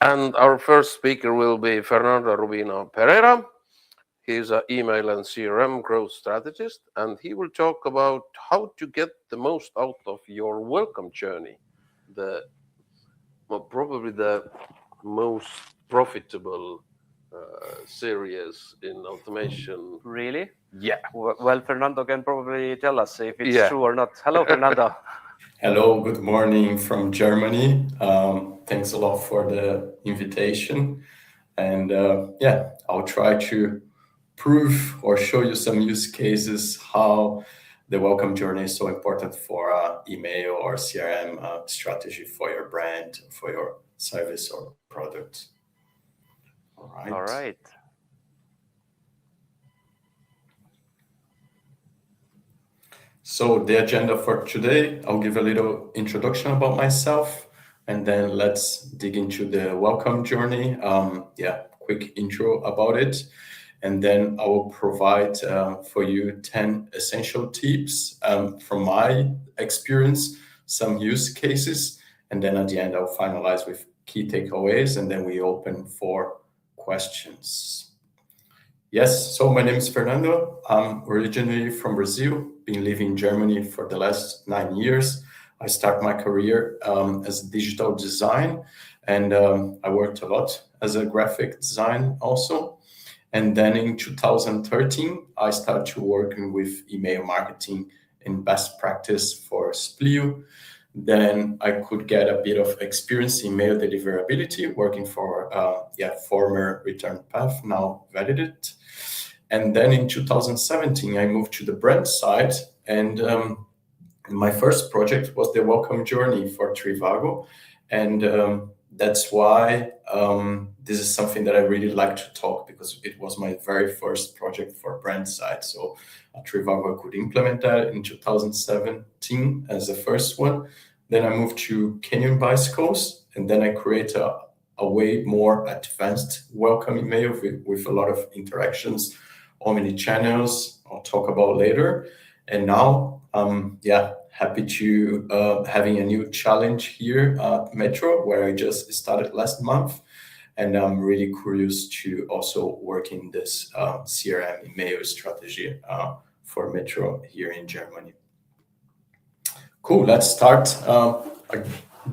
And our first speaker will be Fernando Rubino Pereira. He's an email and CRM growth strategist, and he will talk about how to get the most out of your welcome journey, the probably the most profitable series in automation. Really? Yeah, Well, Fernando can probably tell us if it's yeah. true or not. Hello, Fernando. Hello, good morning from Germany. Thanks a lot for the invitation. And I'll try to prove or show you some use cases how the welcome journey is so important for email or CRM strategy for your brand, for your service or product. All right. All right. So the agenda for today, I'll give a little introduction about myself, and then let's dig into the welcome journey. Quick intro about it. And then I will provide for you 10 essential tips from my experience, some use cases, and then at the end, I'll finalize with key takeaways, and then we open for questions. Yes, so my name is Fernando. I'm originally from Brazil, been living in Germany for the last 9 years. I started my career as digital design, and I worked a lot as a graphic design also. And then in 2013, I started to working with email marketing and best practice for Splio. Then I could get a bit of experience in mail deliverability, working for former Return Path, now Validate. And then in 2017, I moved to the brand side, and my first project was the welcome journey for Trivago, and that's why this is something that I really like to talk, because it was my very first project for brand side. So Trivago could implement that in 2017 as the first one. Then I moved to Canyon Bicycles, and then I create a way more advanced welcome email with a lot of interactions, omni channels. I'll talk about later. And now, happy to having a new challenge here at Metro, where I just started last month. And I'm really curious to also work in this CRM email strategy for Metro here in Germany. Cool, let's start. A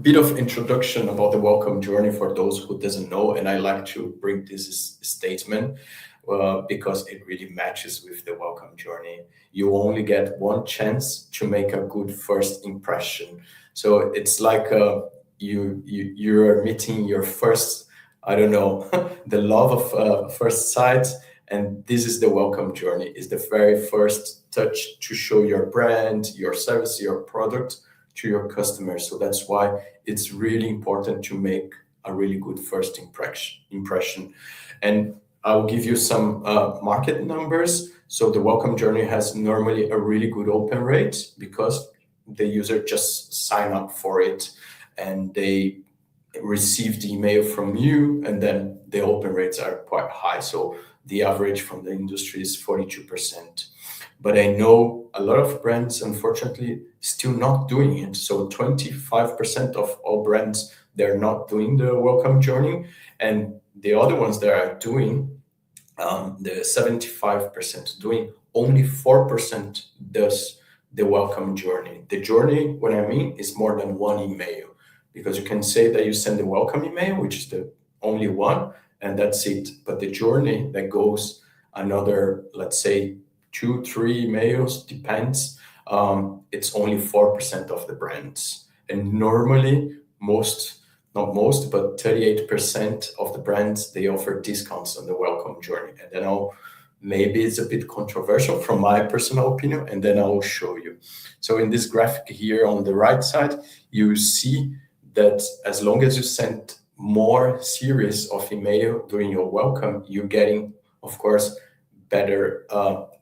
bit of introduction about the welcome journey for those who doesn't know, and I like to bring this statement because it really matches with the welcome journey. You only get one chance to make a good first impression. So it's like you're meeting your first, I don't know, the love of first sight, and this is the welcome journey. Is the very first touch to show your brand, your service, your product to your customers. So that's why it's really important to make a really good first impression. And I'll give you some market numbers. So the welcome journey has normally a really good open rate because the user just sign up for it and they receive the email from you, and then the open rates are quite high. So the average from the industry is 42%. But I know a lot of brands, unfortunately, still not doing it. So 25% of all brands, they're not doing the welcome journey. And the other ones that are doing, the 75% doing, only 4% does the welcome journey. The journey, what I mean, is more than one email. Because you can say that you send the welcome email, which is the only one, and that's it. But the journey that goes another, let's say, 2-3 emails, depends, it's only 4% of the brands. And normally, not most, but 38% of the brands, they offer discounts on the welcome journey. And then maybe it's a bit controversial from my personal opinion, and then I will show you. So in this graphic here on the right side, you see that as long as you send more series of email during your welcome, you're getting, of course, better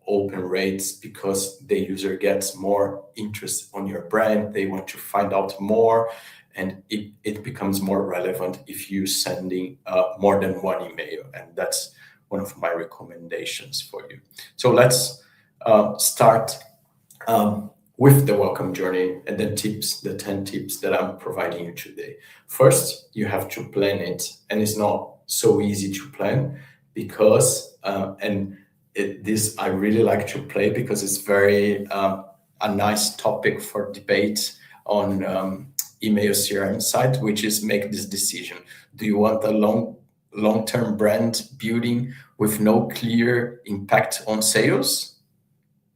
open rates, because the user gets more interest on your brand. They want to find out more, and it becomes more relevant if you're sending more than one email. And that's one of my recommendations for you. So let's start with the welcome journey and the tips, the 10 tips that I'm providing you today. First, you have to plan it, and it's not so easy to plan because, this I really like to play because it's very a nice topic for debate on email CRM site, which is make this decision. Do you want a long-term brand building with no clear impact on sales?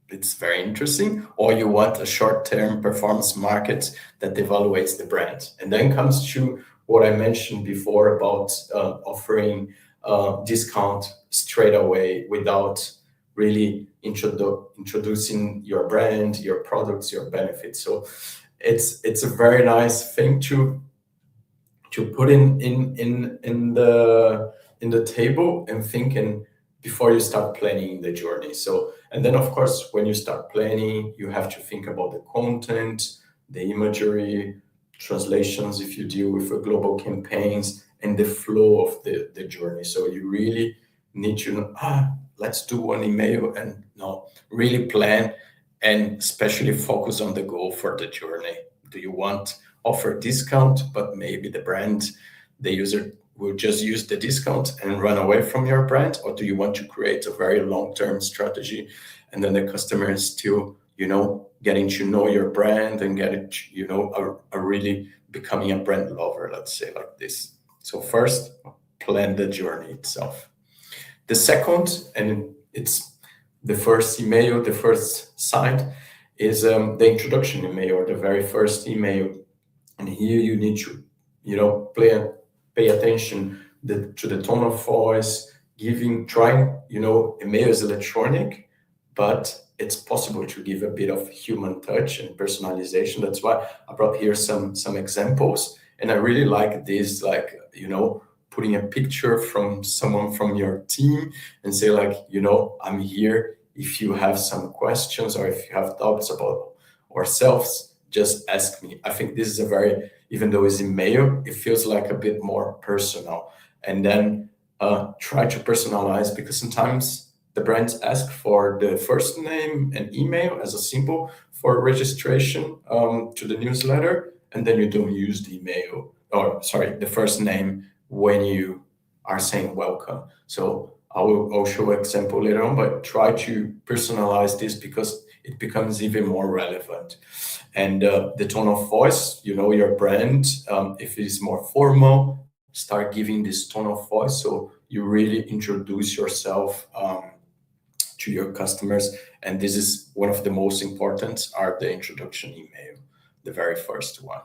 It's very interesting. Or you want a short-term performance market that evaluates the brand. And then comes to what I mentioned before about offering discount straight away without really introducing your brand, your products, your benefits. So it's a very nice thing to put in the table and thinking before you start planning the journey. So, and then of course, when you start planning, you have to think about the content, the imagery, translations if you deal with global campaigns, and the flow of the journey. So you really need to know, let's do one email, and no, really plan and especially focus on the goal for the journey. Do you want offer discount, but maybe the brand, the user will just use the discount and run away from your brand? Or do you want to create a very long-term strategy, and then the customer is still, getting to know your brand and get it, a really becoming a brand lover, let's say like this. So first, plan the journey itself. The second, and it's the first email, the first side, is the introduction email, or the very first email. And here you need to, pay attention to the tone of voice, email is electronic, but it's possible to give a bit of human touch and personalization. That's why I brought here some examples. And I really like this, putting a picture from someone from your team and say I'm here. If you have some questions or if you have doubts about ourselves, just ask me. I think this is even though it's email, it feels like a bit more personal. And then try to personalize, because sometimes the brands ask for the first name and email as a symbol for registration to the newsletter, and then you don't use the the first name when you are saying welcome. So I'll show an example later on, but try to personalize this because it becomes even more relevant. And the tone of voice, your brand, if it is more formal, start giving this tone of voice. So you really introduce yourself to your customers. And this is one of the most important, are the introduction email, the very first one.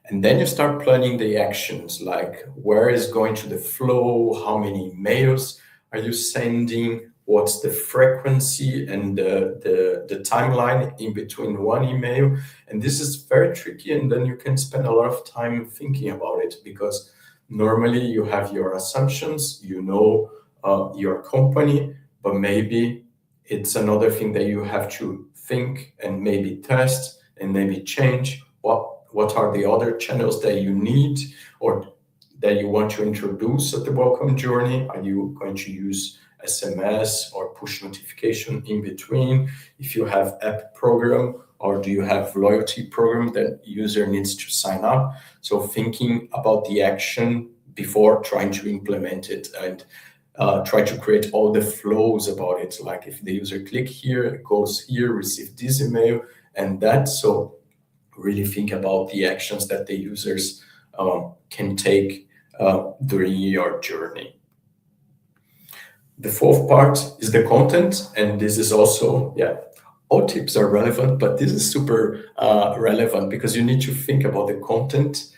And then you start planning the actions, like where is going to the flow, how many emails are you sending, what's the frequency and the timeline in between one email. And this is very tricky, and then you can spend a lot of time thinking about it, because normally you have your assumptions, your company, but maybe it's another thing that you have to think and maybe test and maybe change. What are the other channels that you need or that you want to introduce at the welcome journey? Are you going to use SMS or push notification in between? If you have app program, or do you have loyalty program that user needs to sign up? So thinking about the action before trying to implement it, and try to create all the flows about it. Like if the user click here, it goes here, receive this email and that. So really think about the actions that the users can take during your journey. The fourth part is the content, and this is also, all tips are relevant, but this is super relevant because you need to think about the content,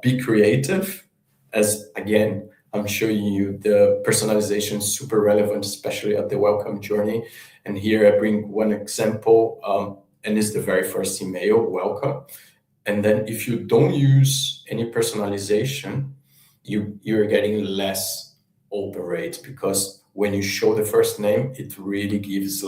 be creative, as again, I'm showing you the personalization is super relevant, especially at the welcome journey. And here I bring one example, and it's the very first email, welcome. And then if you don't use any personalization, you're getting less open rate, because when you show the first name, it really gives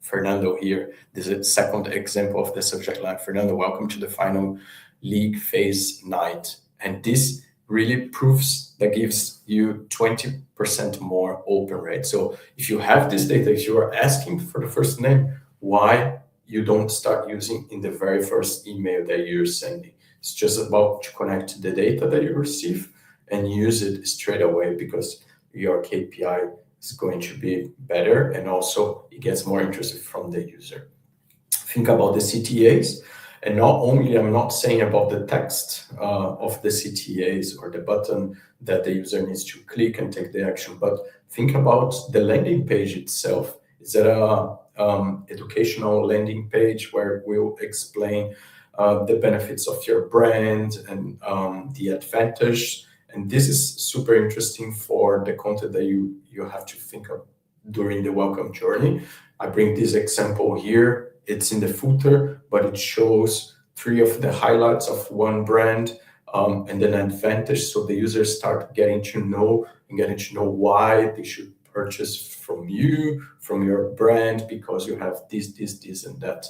Fernando here. This is a second example of the subject line. Fernando, welcome to the final league phase night. And this really proves that gives you 20% more open rate. So if you have this data, if you are asking for the first name, why you don't start using in the very first email that you're sending. It's just about to connect the data that you receive and use it straight away, because your KPI is going to be better, and also it gets more interested from the user. Think about the CTAs, and not only, I'm not saying about the text of the CTAs or the button that the user needs to click and take the action, but think about the landing page itself. Is that a educational landing page where we'll explain the benefits of your brand and the advantage? And this is super interesting for the content that you have to think of during the welcome journey. I bring this example here. It's in the footer, but it shows 3 of the highlights of one brand and then advantage. So the users start getting to know why they should purchase from you, from your brand, because you have this, and that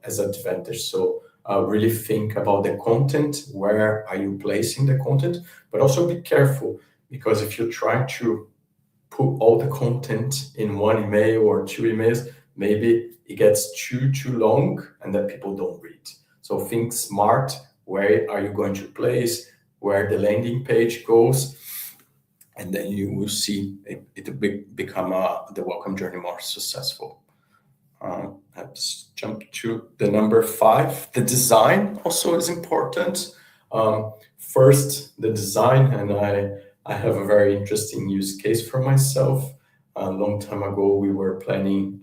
as advantage. So really think about the content. Where are you placing the content? But also be careful, because if you try to put all the content in one email or 2 emails, maybe it gets too long and that people don't read. So think smart. Where are you going to place, where the landing page goes, and then you will see it become the welcome journey more successful. Let's jump to the number 5. The design also is important. First, the design, and I have a very interesting use case for myself. A long time ago, we were planning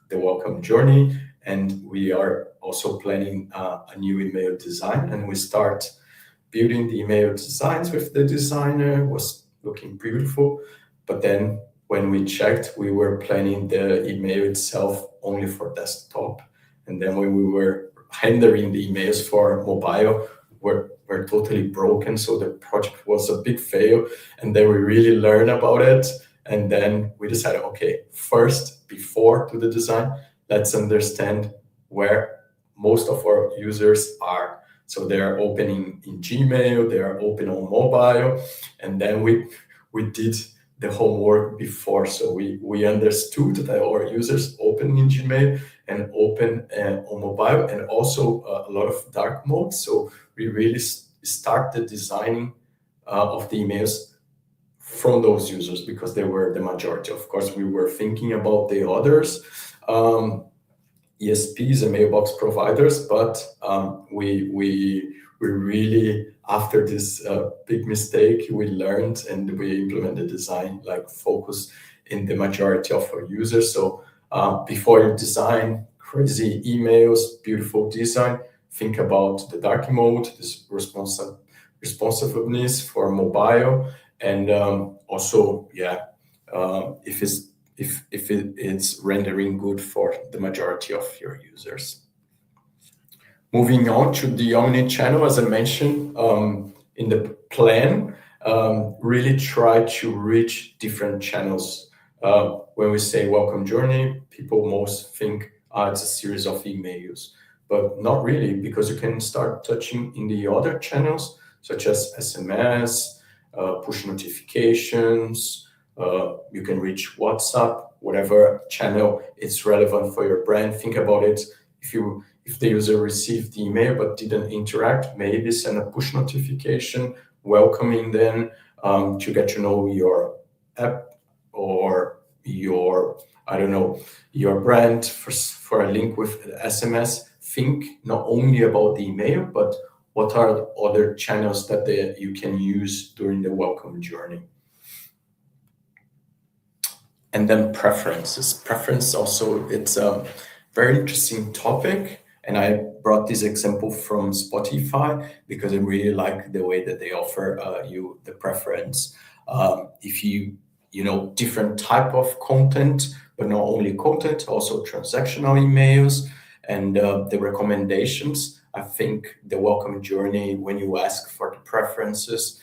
the welcome journey, and we are also planning a new email design, and we start building the email designs with the designer. It was looking beautiful, but then when we checked, we were planning the email itself only for desktop, and then when we were rendering the emails for mobile, were totally broken. So the project was a big fail, and then we really learned about it. And then we decided, okay, first, before to the design, let's understand where most of our users are. So they are opening in Gmail, they are open on mobile, and then we did the homework before. So we understood that our users open in Gmail and open on mobile, and also a lot of dark mode. So we really started designing of the emails from those users, because they were the majority. Of course, we were thinking about the others, ESPs and mailbox providers, but we really, after this big mistake, we learned and we implemented design like focus in the majority of our users. So before you design crazy emails, beautiful design, think about the dark mode, this responsiveness for mobile, and also, if it's rendering good for the majority of your users. Moving on to the omni-channel, as I mentioned in the plan, really try to reach different channels. When we say welcome journey, people most think it's a series of emails, but not really, because you can start touching in the other channels, such as SMS, push notifications, you can reach WhatsApp, whatever channel is relevant for your brand. Think about it. If the user received the email but didn't interact, maybe send a push notification welcoming them to get to know your app or your brand for a link with SMS. Think not only about the email, but what are the other channels that you can use during the welcome journey. And then preferences. Preference also, it's a very interesting topic. And I brought this example from Spotify because I really like the way that they offer you the preference. If you different type of content, but not only content, also transactional emails and the recommendations. I think the welcome journey, when you ask for the preferences,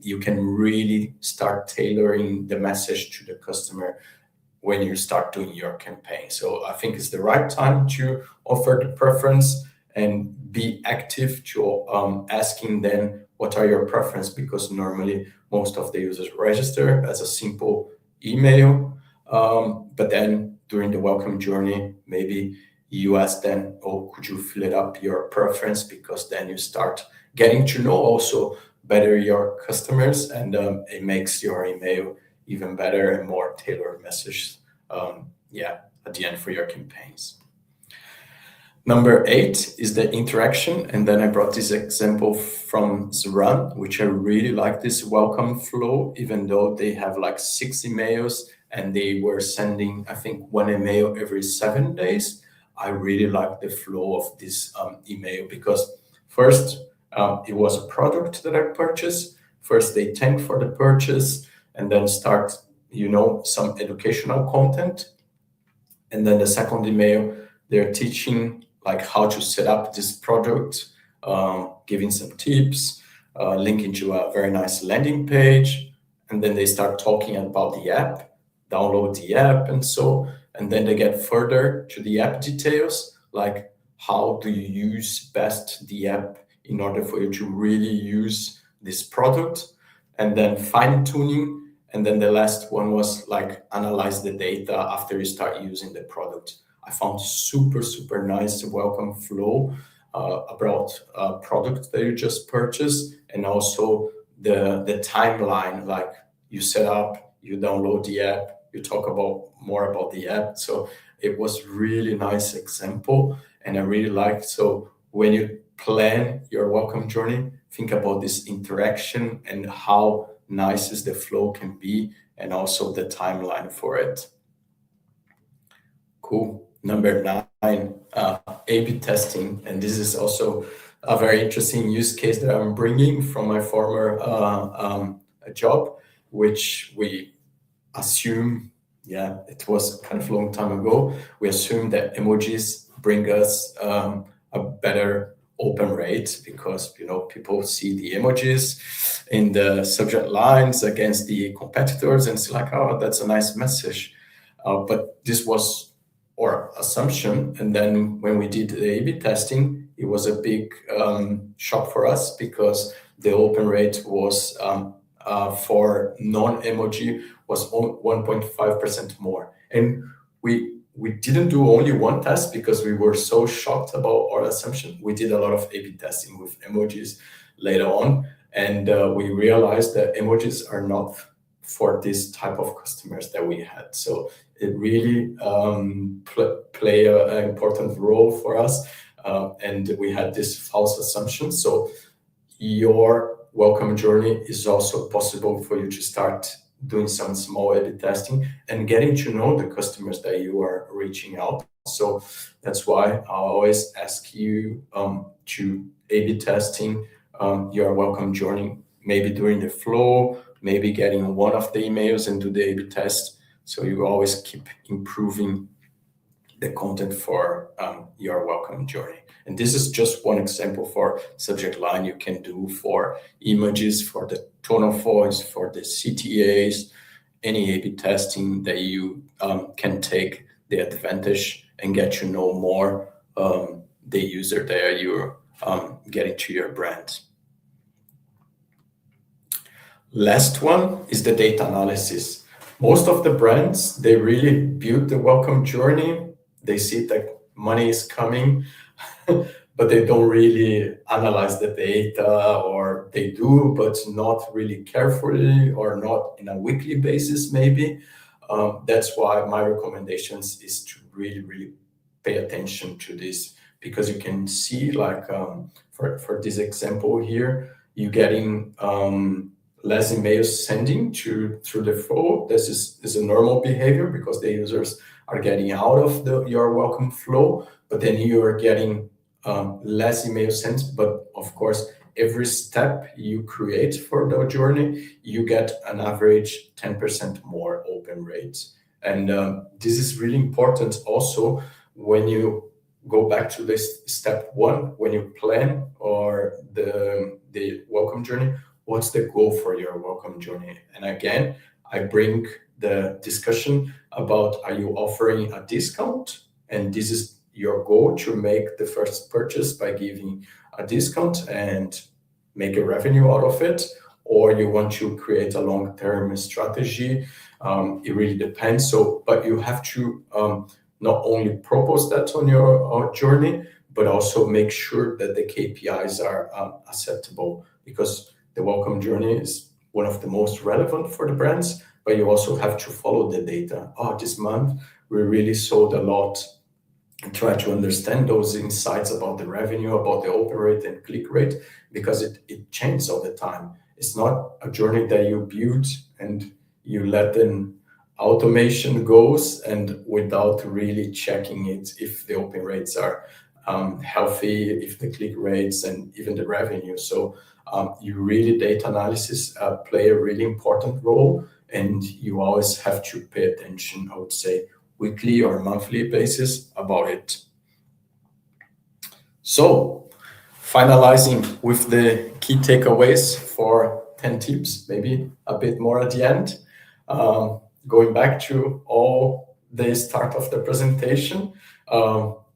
you can really start tailoring the message to the customer when you start doing your campaign. So I think it's the right time to offer the preference and be active to asking them what are your preference, because normally most of the users register as a simple email, but then during the welcome journey, maybe you ask them, oh, could you fill it up your preference? Because then you start getting to know also better your customers, and it makes your email even better and more tailored message, at the end for your campaigns. Number 8 is the interaction. And then I brought this example from Zran, which I really like this welcome flow, even though they have like 6 emails and they were sending, I think, 1 email every 7 days. I really like the flow of this email because first, it was a product that I purchased. First, they thank for the purchase and then start, some educational content. And then the second email, they're teaching like how to set up this product, giving some tips, linking to a very nice landing page. And then they start talking about the app, download the app and then they get further to the app details, like how do you use best the app in order for you to really use this product, and then fine tuning. And then the last one was like analyze the data after you start using the product. I found super, super nice welcome flow about a product that you just purchased, and also the timeline, like you set up, you download the app, you talk about more about the app. So it was really nice example, and I really liked. So when you plan your welcome journey, think about this interaction and how nice is the flow can be, and also the timeline for it. Cool. Number 9, A/B testing, and this is also a very interesting use case that I'm bringing from my former job, which we assume, it was kind of a long time ago. We assume that emojis bring us a better open rate because people see the emojis in the subject lines against the competitors and it's like, oh, that's a nice message. But this was our assumption, and then when we did the A/B testing, it was a big shock for us because the open rate was for non-emoji was 1.5% more, and we didn't do only one test because we were so shocked about our assumption. We did a lot of A/B testing with emojis later on, and we realized that emojis are not for this type of customers that we had. So it really play an important role for us, and we had this false assumption. So your welcome journey is also possible for you to start doing some small A/B testing and getting to know the customers that you are reaching out. So that's why I always ask you to A/B testing your welcome journey, maybe during the flow, maybe getting one of the emails and do the A/B test. So you always keep improving the content for your welcome journey. And this is just one example for subject line. You can do for images, for the tone of voice, for the CTAs, any A/B testing that you can take the advantage and get to know more the user that you're getting to your brand. Last one is the data analysis. Most of the brands, they really build the welcome journey. They see that money is coming, but they don't really analyze the data, or they do, but not really carefully or not in a weekly basis, maybe. That's why my recommendations is to really, really pay attention to this, because you can see, like, for this example here, you're getting less emails sending through the flow. This is a normal behavior because the users are getting out of your welcome flow, but then you are getting less emails sent. But of course, every step you create for the journey, you get an average 10% more open rate. And this is really important also when you go back to this step 1, when you plan or the welcome journey. What's the goal for your welcome journey? And again, I bring the discussion about, are you offering a discount? And this is your goal, to make the first purchase by giving a discount and make a revenue out of it. or you want to create a long-term strategy. It really depends. So, but you have to not only propose that on your journey, but also make sure that the KPIs are acceptable, because the welcome journey is one of the most relevant for the brands, but you also have to follow the data. Oh, this month we really sold a lot, and try to understand those insights about the revenue, about the open rate and click rate, because it changes all the time. It's not a journey that you build and you let an automation goes and without really checking it if the open rates are healthy, if the click rates and even the revenue. So you really data analysis play a really important role, and you always have to pay attention, I would say, weekly or monthly basis about it. So finalizing with the key takeaways for 10 tips, maybe a bit more at the end. Going back to all the start of the presentation,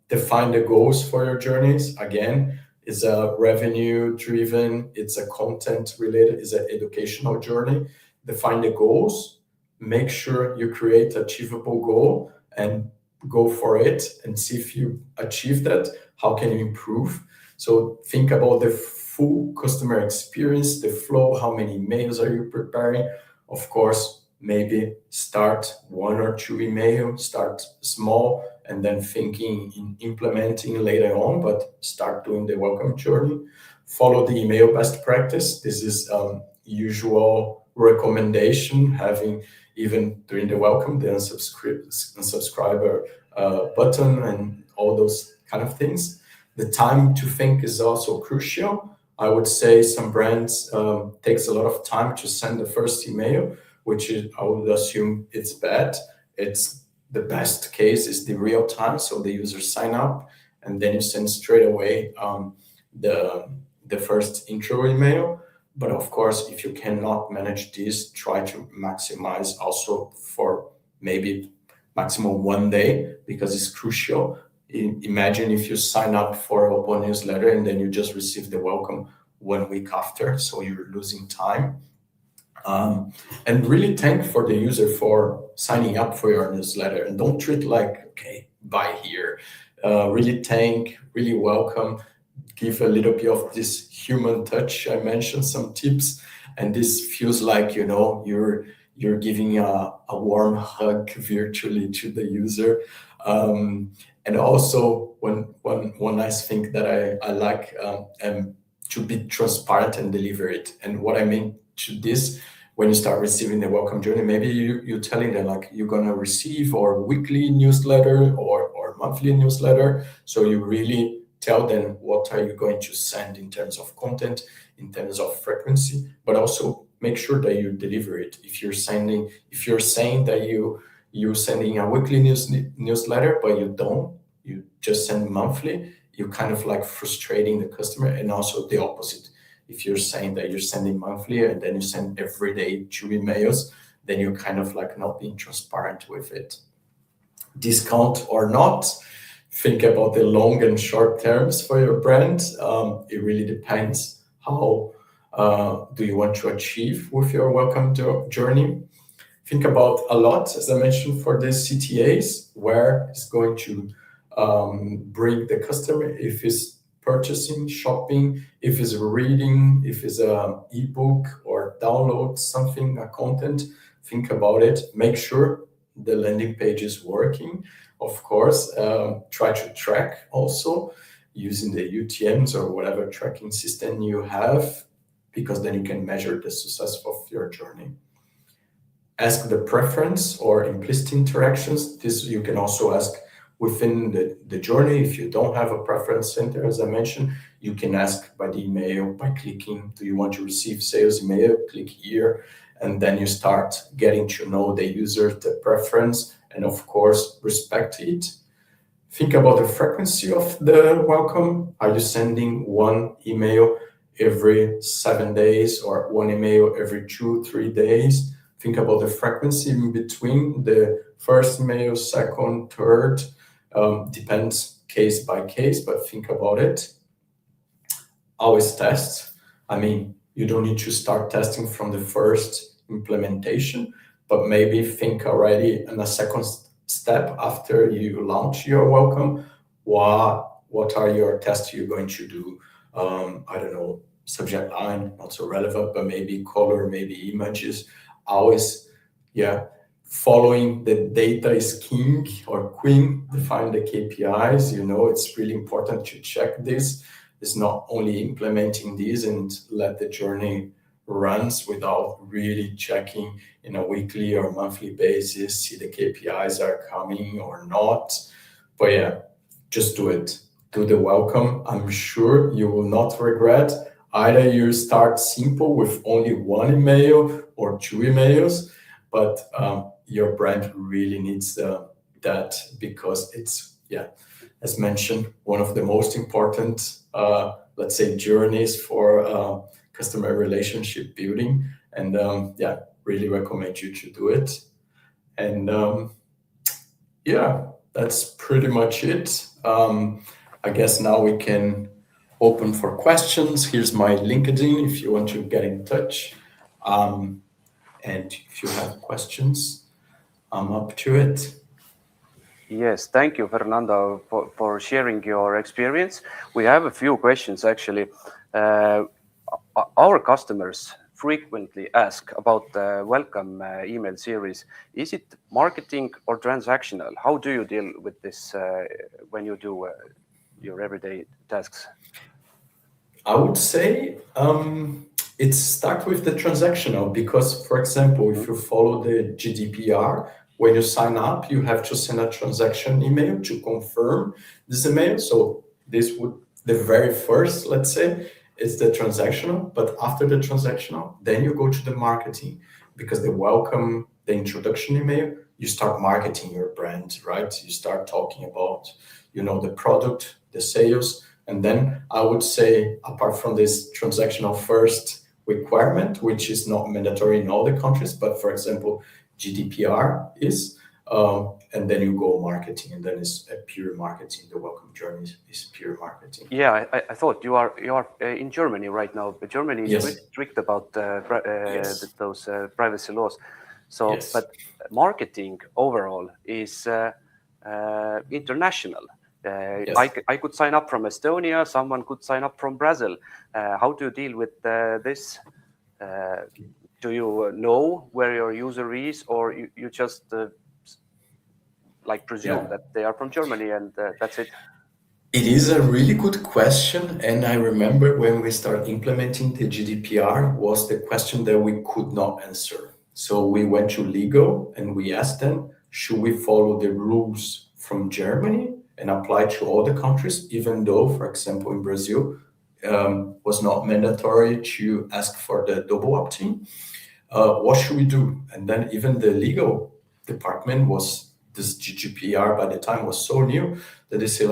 define the goals for your journeys. Again, it's a revenue driven, it's a content related, it's an educational journey. Define the goals, make sure you create achievable goal and go for it and see if you achieve that. How can you improve? So think about the full customer experience, the flow, how many emails are you preparing? Of course, maybe start 1 or 2 emails, start small, and then thinking in implementing later on, but start doing the welcome journey. Follow the email best practice. This is usual recommendation, having even during the welcome, the unsubscriber button and all those kind of things. The time to think is also crucial. I would say some brands takes a lot of time to send the first email, which is, I would assume it's bad. It's the best case is the real time, so the users sign up and then you send straight away the first intro email. But of course, if you cannot manage this, try to maximize also for maybe maximum 1 day, because it's crucial. Imagine if you sign up for one newsletter and then you just receive the welcome 1 week after, so you're losing time. And really thank for the user for signing up for your newsletter, and don't treat like, okay, buy here. Really thank, really welcome, give a little bit of this human touch. I mentioned some tips, and this feels like, you know, you're giving a warm hug virtually to the user. And also one nice thing that I like to be transparent and deliver it. And what I mean to this, when you start receiving the welcome journey, maybe you're telling them like you're gonna receive or weekly newsletter or monthly newsletter. So you really tell them what are you going to send in terms of content, in terms of frequency, but also make sure that you deliver it. If you're saying that you're sending a weekly newsletter, but you just send monthly, you're kind of like frustrating the customer. And also the opposite. If you're saying that you're sending monthly and then you send every day 2 emails, then you're kind of like not being transparent with it. Discount or not, think about the long and short terms for your brand. It really depends how do you want to achieve with your welcome journey. Think about a lot, as I mentioned, for the CTAs, where it's going to bring the customer, if it's purchasing, shopping, if it's reading, if it's a ebook or download something, a content. Think about it. Make sure the landing page is working. Of course, try to track also using the UTMs or whatever tracking system you have, because then you can measure the success of your journey. Ask the preference or implicit interactions. This you can also ask within the journey. If you don't have a preference center, as I mentioned, you can ask by the email, by clicking, do you want to receive sales email? Click here, and then you start getting to know the user, the preference, and of course, respect it. Think about the frequency of the welcome. Are you sending 1 email every 7 days or 1 email every 2-3 days? Think about the frequency in between the first email, second, third. Depends case by case, but think about it. Always test. I mean, you don't need to start testing from the first implementation, but maybe think already in a second step after you launch your welcome. What are your tests you're going to do? I don't know, subject line, not so relevant, but maybe color, maybe images. Always, yeah, following the data is king or queen, define the KPIs. It's really important to check this. It's not only implementing these and let the journey runs without really checking in a weekly or monthly basis, see the KPIs are coming or not. But yeah, just do it. Do the welcome. I'm sure you will not regret. Either you start simple with only one email or two emails, but your brand really needs that, because it's, yeah, as mentioned, one of the most important, let's say, journeys for customer relationship building. And yeah, really recommend you to do it. And yeah, that's pretty much it. I guess now we can open for questions. Here's my LinkedIn if you want to get in touch. And if you have questions, I'm up to it. Yes, thank you, Fernando, for sharing your experience. We have a few questions actually. Our customers frequently ask about the welcome email series. Is it marketing or transactional? How do you deal with this when you do your everyday tasks? I would say it starts with the transactional, because, for example, if you follow the GDPR, when you sign up, you have to send a transaction email to confirm this email. So this would, the very first, let's say, is the transactional. But after the transactional, then you go to the marketing, because the welcome, the introduction email, you start marketing your brand, right? You start talking about, the product, the sales. And then I would say, apart from this transactional first requirement, which is not mandatory in all the countries, but for example, GDPR is, and then you go marketing, and then it's a pure marketing. The welcome journey is pure marketing. Yeah, I thought you are in Germany right now, but Germany is Yes. strict about Yes. those privacy laws. So, Yes. but marketing overall is international. Yes. I could sign up from Estonia. Someone could sign up from Brazil. How do you deal with this? Do you know where your user is, or you just presume Yeah. that they are from Germany and that's it? It is a really good question, and I remember when we started implementing the GDPR was the question that we could not answer. So we went to legal and we asked them, should we follow the rules from Germany and apply to all the countries, even though, for example, in Brazil, was not mandatory to ask for the double opt-in? What should we do? And then even the legal department was, this GDPR by the time was so new that they say,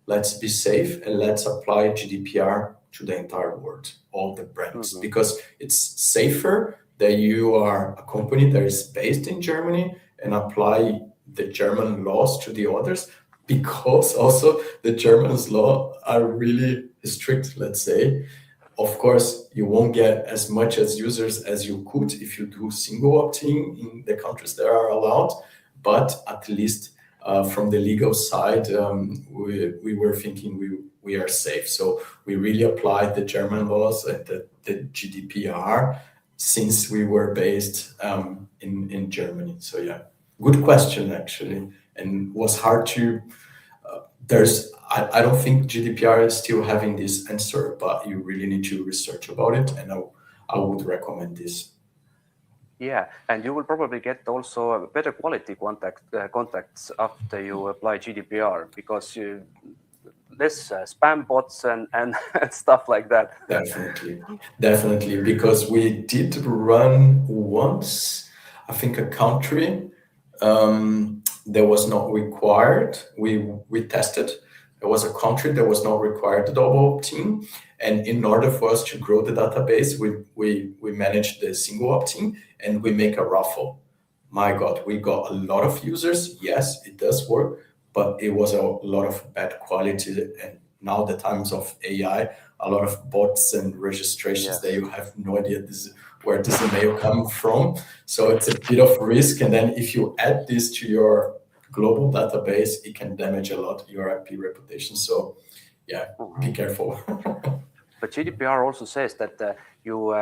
let's be safe and let's apply GDPR to the entire world, all the brands, because it's safer that you are a company that is based in Germany and apply the German laws to the others, because also the Germans law are really strict, let's say. Of course, you won't get as much as users as you could if you do single opt-in in the countries that are allowed, but at least from the legal side, we were thinking we are safe. So we really applied the German laws and the GDPR since we were based in Germany. So yeah, good question actually, and was hard to. I don't think GDPR is still having this answer, but you really need to research about it, and I would recommend this. Yeah, and you will probably get also a better quality contacts after you apply GDPR, because less spam bots and stuff like that. Definitely, because we did run once, I think, a country that was not required. We tested. There was a country that was not required the double opt-in, and in order for us to grow the database, we managed the single opt-in, and we make a raffle. My God, we got a lot of users. Yes, it does work, but it was a lot of bad quality. And now the times of AI, a lot of bots and registrations that Yes. you have no idea where this email come from. So it's a bit of risk. And then if you add this to your global database, it can damage a lot your IP reputation. So yeah, be Mhm. careful. But GDPR also says that you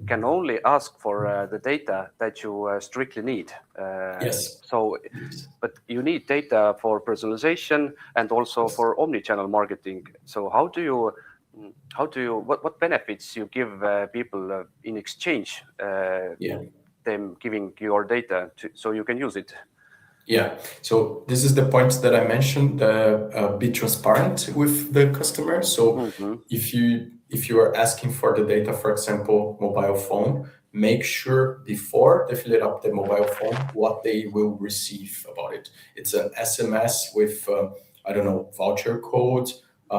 can only ask for the data that you strictly need. Yes. So, Yes. but you need data for personalization and also Yes. for omni-channel marketing. So what benefits you give people in exchange Yeah. them giving your data so you can use it? Yeah. So this is the point that I mentioned. Be transparent with the customer. So Hmm. if you are asking for the data, for example, mobile phone, make sure before they fill it up the mobile phone what they will receive about it. It's an SMS with I don't know, voucher code,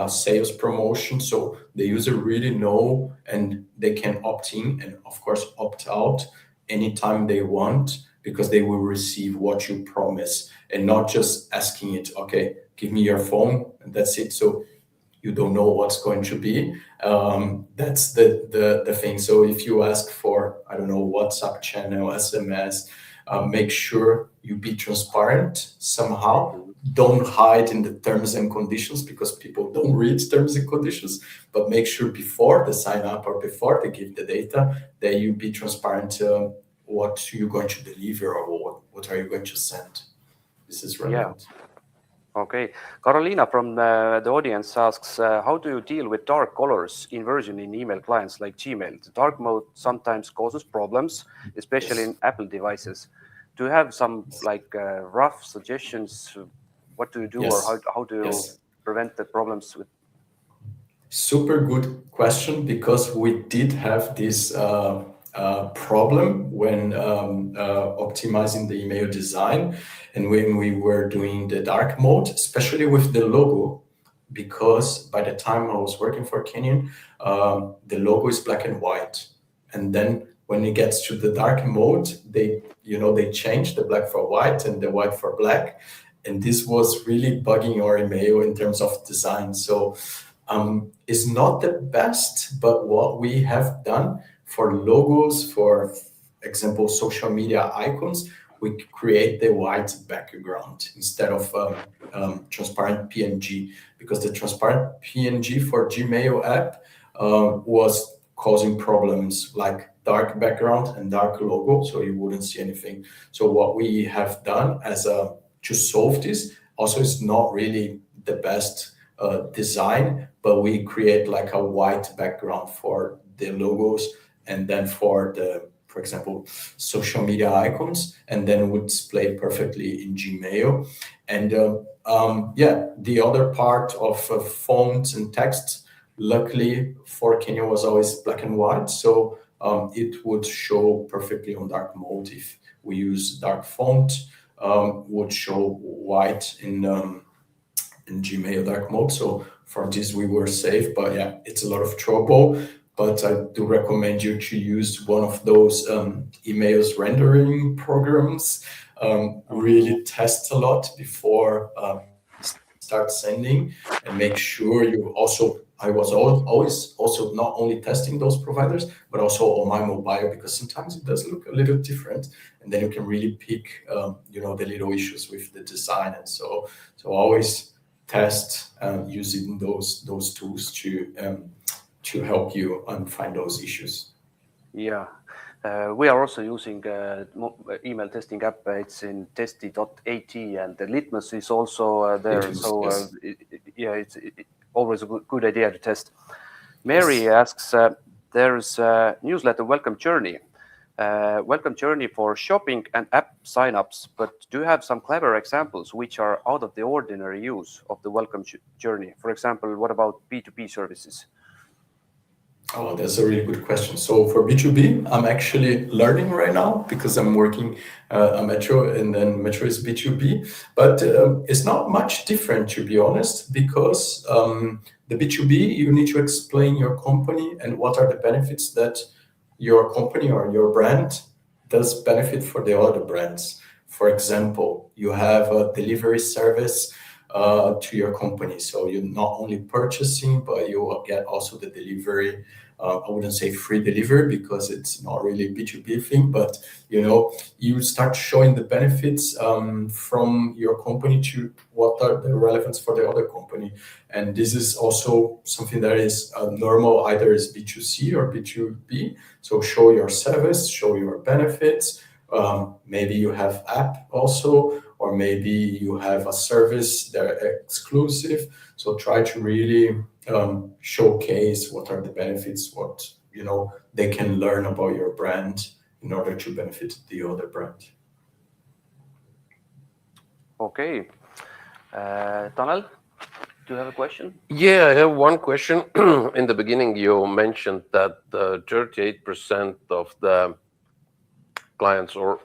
sales promotion. So the user really know and they can opt in and of course opt out anytime they want because they will receive what you promise and not just asking it, okay, give me your phone and that's it. So you don't know what's going to be. That's the thing. So if you ask for, I don't know, WhatsApp channel, SMS, make sure you be transparent somehow. Hmm. Don't hide in the terms and conditions because people don't read terms and conditions, but make sure before they sign up or before they give the data that you be transparent what you're going to deliver or what are you going to send. This is Yeah. relevant. Okay. Carolina from the audience asks, how do you deal with dark colors inversion in email clients like Gmail? The dark mode sometimes causes problems, especially Yes. in Apple devices. Do you have some like rough suggestions? What do you do, or Yes. how do you Yes. prevent the problems with? Super good question because we did have this problem when optimizing the email design and when we were doing the dark mode, especially with the logo, because by the time I was working for Canyon, the logo is black and white, and then when it gets to the dark mode, they change the black for white and the white for black, and this was really bugging our email in terms of design. So is not the best, but what we have done for logos, for example, social media icons, we create the white background instead of transparent PNG because the transparent PNG for Gmail app was causing problems like dark background and dark logo, so you wouldn't see anything. So what we have done as a to solve this also is not really the best design, but we create like a white background for the logos and then for example, social media icons, and then would display perfectly in Gmail. And yeah, the other part of fonts and text, luckily for Kenya was always black and white, so it would show perfectly on dark mode. If we use dark font, would show white in Gmail dark mode. So for this we were safe, but yeah, it's a lot of trouble. But I do recommend you to use one of those emails rendering programs. Mhm. Really test a lot before start sending, and make sure you also. I was always also not only testing those providers, but also on my mobile because sometimes it does look a little different, and then you can really pick, the little issues with the design, and so always test using those tools to help you find those issues. Yeah. We are also using email testing app. It's in testy.at, and the Litmus is also It there. was So yes, yeah, it's always a good idea to test. Mary yes. asks, there's a newsletter welcome journey. Welcome journey for shopping and app signups, but do you have some clever examples which are out of the ordinary use of the welcome journey? For example, what about B2B services? Oh, that's a really good question. So for B2B, I'm actually learning right now because I'm working a Metro and then Metro is B2B. But it's not much different, to be honest, because the B2B, you need to explain your company and what are the benefits that your company or your brand does benefit for the other brands. For example, you have a delivery service to your company. So you're not only purchasing, but you will get also the delivery. I wouldn't say free delivery because it's not really B2B thing, but you start showing the benefits from your company to what are the relevance for the other company. And this is also something that is normal, either is B2C or B2B. So show your service, show your benefits. Maybe you have app also, or maybe you have a service that are exclusive. So try to really showcase what are the benefits, what they can learn about your brand in order to benefit the other brand. Okay. Tanel, do you have a question? Yeah, I have one question. In the beginning, you mentioned that 38% of the clients or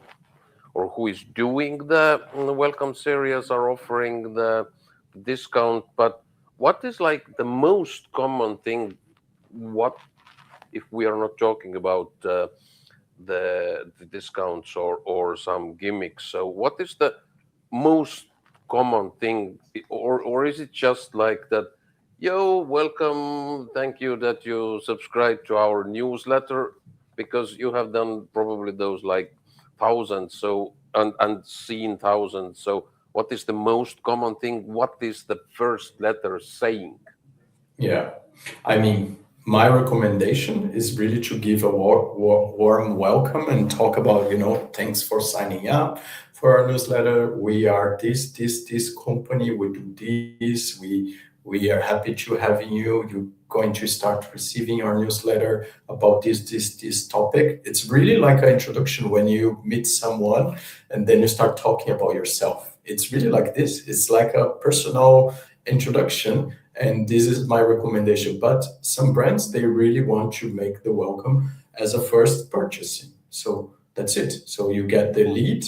who is doing the welcome series are offering the discount. But what is like the most common thing? What if we are not talking about the discounts or some gimmicks? So what is the most common thing, or is it just like that? Yo, welcome, thank you that you subscribe to our newsletter, because you have done probably those like thousands, so and seen thousands. So what is the most common thing? What is the first letter saying? Yeah, I mean, my recommendation is really to give a warm welcome and talk about, thanks for signing up for our newsletter. We are this company. We do this. We are happy to having you. You're going to start receiving our newsletter about this topic. It's really like an introduction when you meet someone and then you start talking about yourself. It's really like this. It's like a personal introduction, and this is my recommendation. But some brands, they really want to make the welcome as a first purchasing. So that's it. So you get the lead,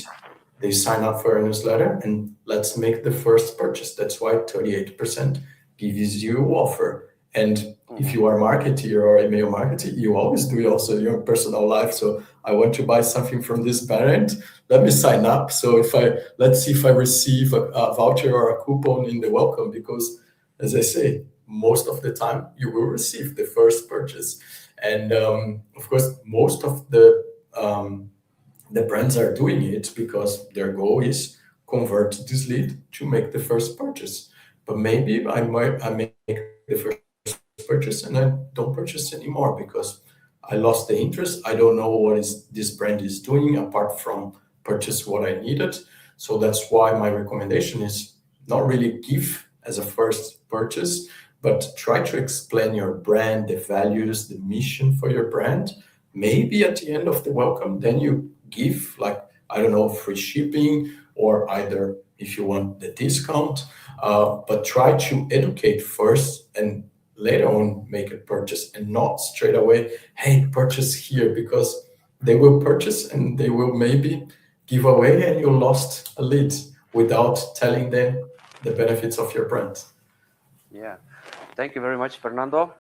they sign up for a newsletter, and let's make the first purchase. That's why 38% gives you offer. And if you are a marketer or email marketer, you always do also your personal life. So I want to buy something from this brand. Let me sign up. So let's see if I receive a voucher or a coupon in the welcome, because as I say, most of the time you will receive the first purchase. And of course, most of the brands are doing it because their goal is convert this lead to make the first purchase. But maybe I make the first purchase and I don't purchase anymore because I lost the interest. I don't know what is this brand is doing apart from purchase what I needed. So that's why my recommendation is not really give as a first purchase, but try to explain your brand, the values, the mission for your brand. Maybe at the end of the welcome, then you give, like, I don't know, free shipping, or either if you want the discount, but try to educate first and later on make a purchase, and not straight away, hey, purchase here, because they will purchase and they will maybe give away and you lost a lead without telling them the benefits of your brand. Yeah. Thank you very much, Fernando.